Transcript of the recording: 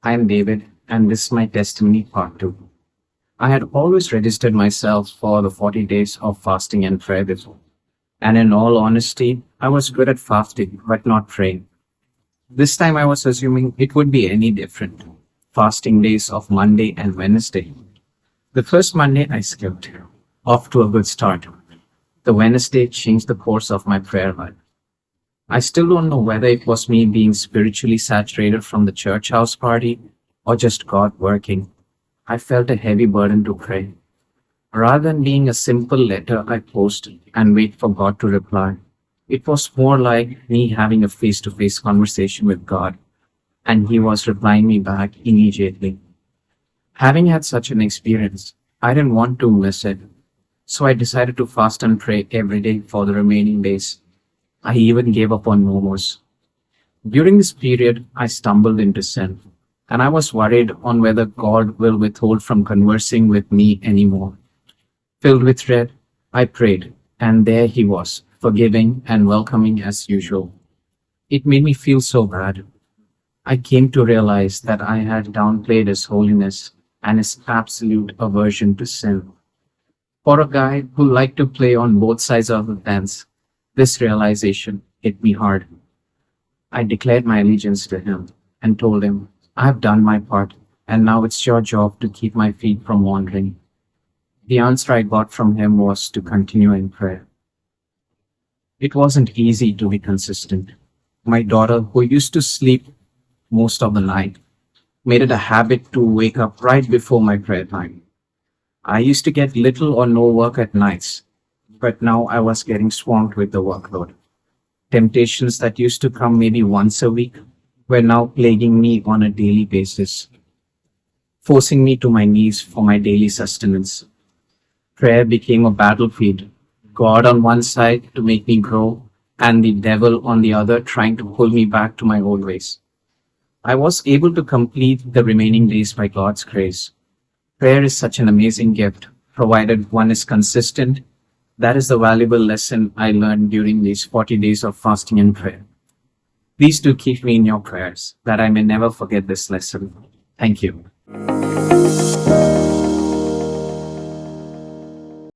I am David, and this is my testimony part 2. I had always registered myself for the 40 days of fasting and prayer before. And in all honesty, I was good at fasting, but not praying. This time I was assuming it would be any different. Fasting days of Monday and Wednesday. The first Monday I skipped, off to a good start. The Wednesday changed the course of my prayer life. I still don't know whether it was me being spiritually saturated from the church house party or just God working. I felt a heavy burden to pray. Rather than being a simple letter I post and wait for God to reply, it was more like me having a face-to-face conversation with God, and He was replying me back immediately. Having had such an experience, I didn't want to miss it, so I decided to fast and pray every day for the remaining days. I even gave up on momos. During this period, I stumbled into sin, and I was worried on whether God will withhold from conversing with me anymore. Filled with dread, I prayed, and there He was, forgiving and welcoming as usual. It made me feel so bad. I came to realize that I had downplayed His holiness and His absolute aversion to sin. For a guy who liked to play on both sides of the fence, this realization hit me hard. I declared my allegiance to Him and told Him, I have done my part, and now it's your job to keep my feet from wandering. The answer I got from Him was to continue in prayer. It wasn't easy to be consistent. My daughter, who used to sleep most of the night, made it a habit to wake up right before my prayer time. I used to get little or no work at nights, but now I was getting swamped with the workload. Temptations that used to come maybe once a week were now plaguing me on a daily basis, forcing me to my knees for my daily sustenance. Prayer became a battlefield, God on one side to make me grow, and the devil on the other trying to pull me back to my old ways. I was able to complete the remaining days by God's grace. Prayer is such an amazing gift, provided one is consistent. That is the valuable lesson I learned during these 40 days of fasting and prayer. Please do keep me in your prayers, that I may never forget this lesson. Thank you.